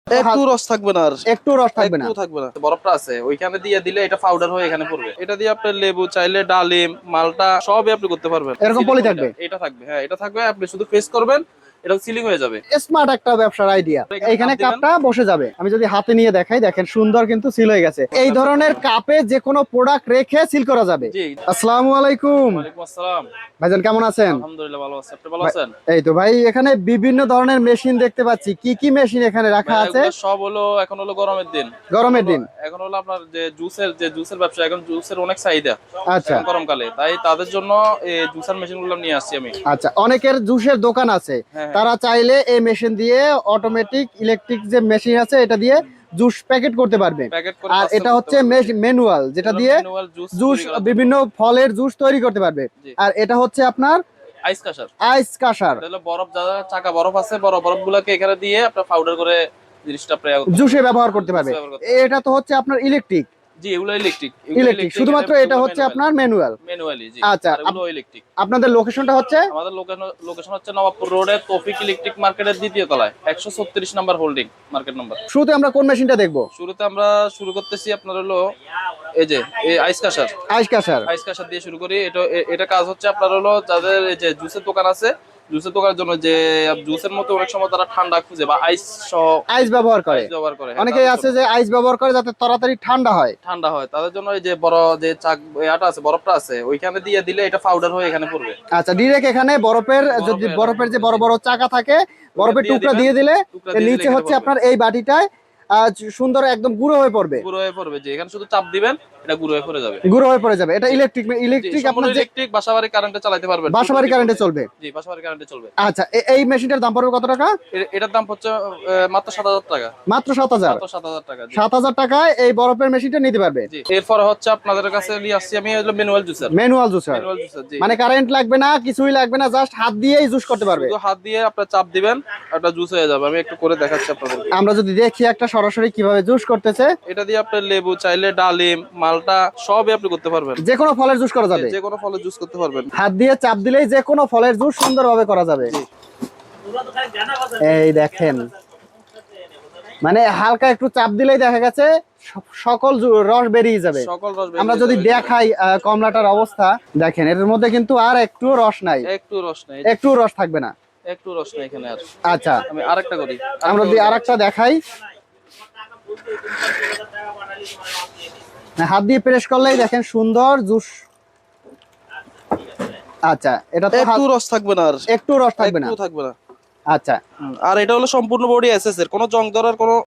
একটু রস থাকবে না, আর একটু রস থাকবে না। একটু থাকবে না। বরফটা আছে ওইখানে দিয়ে দিলে এটা পাউডার হয়ে এখানে পড়বে। এটা দিয়ে আপনি লেবু চাইলে ডালিম মালটা সবই আপনি করতে পারবেন। এরকম পলি থাকবে? এটা থাকবে, হ্যাঁ এটা থাকবে। আপনি শুধু ফেস করবেন, এটা সিলিং হয়ে যাবে। স্মার্ট একটা ব্যবসার আইডিয়া। এইখানে কাপ দিবেন। কাপটা বসে যাবে। আমি যদি হাতে নিয়ে দেখাই, দেখেন সুন্দর কিন্তু সিল হয়ে গেছে। এই ধরনের কাপে যে কোনো প্রোডাক্ট রেখে সিল করা যাবে। জি। আসসালামু আলাইকুম। ওয়ালাইকুম আসসালাম। ভাইজান কেমন আছেন? আলহামদুলিল্লাহ ভালো আছি, আপনি ভালো আছেন? এই তো ভাই, এখানে বিভিন্ন ধরনের মেশিন দেখতে পাচ্ছি। কি কি মেশিন এখানে রাখা ভাই আছে? এগুলো সব হলো, এখন হলো গরমের দিন। গরমের দিন। এখন হলো আপনার যে জুসের ব্যবসা, এখন জুসের অনেক চাহিদা। আচ্ছা এখন গরমকালে, তাই তাদের জন্য এই জুসার মেশিন গুলো নিয়ে আসছি আমি। আচ্ছা, অনেকের জুসের দোকান আছে, হ্যাঁ, হ্যাঁ। তারা চাইলে এই মেশিন দিয়ে অটোমেটিক ইলেকট্রিক যে মেশিন আছে এটা দিয়ে জুস প্যাকেট করতে পারবে। প্যাকেট করে আর পার্সেল এটা করতে হচ্ছে পারবে। ম্যানুয়াল, যেটা এগুলো দিয়ে ম্যানুয়াল জুস জুস তৈরি করার জন্য। বিভিন্ন ফলের জুস তৈরি করতে পারবে। জি। আর এটা হচ্ছে আপনার আইস কাশার। আইস কাশার, এটা হলো বরফ, যারা চাকা বরফ আছে, বরফ গুলাকে এখানে দিয়ে আপনার পাউডার করে জিনিসটা আপনি জুসে ব্যবহার করতে পারবে। ব্যবহার করতে পারবেন। এটা তো হচ্ছে আপনার ইলেকট্রিক। জি, এগুলো ইলেকট্রিক। ইলেকট্রিক শুধুমাত্র, এটা হচ্ছে আপনার ম্যানুয়াল। ম্যানুয়ালি, জি। আচ্ছা, আর এগুলো ইলেকট্রিক। আপনাদের লোকেশনটা হচ্ছে? আমাদের লোকেশন হচ্ছে নবাবপুর রোডে তৌফিক ইলেকট্রিক মার্কেটের দ্বিতীয় তলায় 136 নাম্বার হোল্ডিং মার্কেট নাম্বার। শুরুতে আমরা কোন মেশিনটা দেখবো? শুরুতে আমরা শুরু করতেছি আপনার হলো এই যে এই আইস কাশার। আইস কাশার। আইস কাশার দিয়ে শুরু করি। এটা কাজ হচ্ছে আপনার হলো যাদের এই যে জুসের দোকান আছে, জুসের দোকানের জন্য যে জুসের মতো অনেক সময় তারা ঠান্ডা খুঁজে বা আইস সহ আইস ব্যবহার করে। আইস ব্যবহার করে, হ্যাঁ, অনেকেই তাদের আছে জন্য। যে আইস ব্যবহার করে যাতে তাড়াতাড়ি ঠান্ডা হয়। ঠান্ডা হয় তাদের জন্য এই যে বড় যে চাক ইয়াটা আছে, বরফটা আছে ওইখানে দিয়ে দিলে এটা পাউডার হয়ে এখানে পড়বে। আচ্ছা, ডিরেক্ট এখানে বরফের, যদি বরফের যে বড় বড় চাকা থাকে, বরফের দিয়ে টুকরা দিবেন। দিয়ে দিলে টুকরা এর দিয়ে দিলে নিচে এখানে হচ্ছে পড়বে। আপনার এই বাটিটায় সুন্দর একদম গুঁড়ো হয়ে পড়বে। গুঁড়ো হয়ে পড়বে, যে এখানে শুধু চাপ দিবেন, এটা গুঁড়ো হয়ে পড়ে যাবে। গুঁড়ো হয়ে পড়ে যাবে। এটা ইলেকট্রিক, জি, ইলেকট্রিক সম্পূর্ণ আপনার যে ইলেকট্রিক, বাসাবাড়ি কারেন্টে চালাতে পারবেন। বাসাবাড়ি কারেন্টে চলবে। জি, বাসাবাড়ি কারেন্টে চলবে। আচ্ছা, এই মেশিনটার দাম পড়বে কত টাকা? এটার দাম হচ্ছে মাত্র 7,000 টাকা। মাত্র 7,000। মাত্র 7,000 টাকা। জি। 7,000 টাকায় এই বরফের মেশিনটা নিতে পারবে। জি। এরপর হচ্ছে আপনাদের কাছে নিয়ে আসছি আমি হলো manual juicer. Manual juicer, manual juicer, জি। মানে কারেন্ট লাগবে না, কিছুই লাগবে না, জাস্ট হাত দিয়েই জুস করতে পারবে। শুধু হাত দিয়ে আপনার চাপ দিবেন, একটা জুস হয়ে যাবে। আমি একটু করে দেখাচ্ছি আপনাদেরকে। আমরা যদি দেখি একটা সরাসরি কিভাবে জুস করতেছে। এটা দিয়ে আপনি লেবু চাইলে ডালিম মালটা সবই আপনি করতে পারবেন। যে কোনো ফলের জুস করা যাবে। যে কোনো ফলের জুস করতে পারবেন। হাত দিয়ে চাপ দিলেই যে কোনো ফলের জুস সুন্দরভাবে করা যাবে। জি। এই দেখেন, মানে হালকা একটু চাপ দিলেই দেখা গেছে সকল রস বেরিয়ে যাবে। সকল রস বেরিয়ে আমরা যদি যাবে। দেখাই কমলাটার অবস্থা, দেখেন এর মধ্যে কিন্তু আর একটু রস নাই, একটু রস নাই। একটু রস থাকবে না। একটু রস নাই এখানে আর। আচ্ছা, আমি আরেকটা করি। আমরা যদি আরেকটা দেখাই, হাত দিয়ে প্রেস করলেই দেখেন সুন্দর জুস। আচ্ছা, এটা তো একটু রস থাকবে না, আর একটু রস থাকবে না। একটু থাকবে না। আচ্ছা, আর এটা হলো সম্পূর্ণ বডি এসএস এর, কোনো জং ধরার কোনো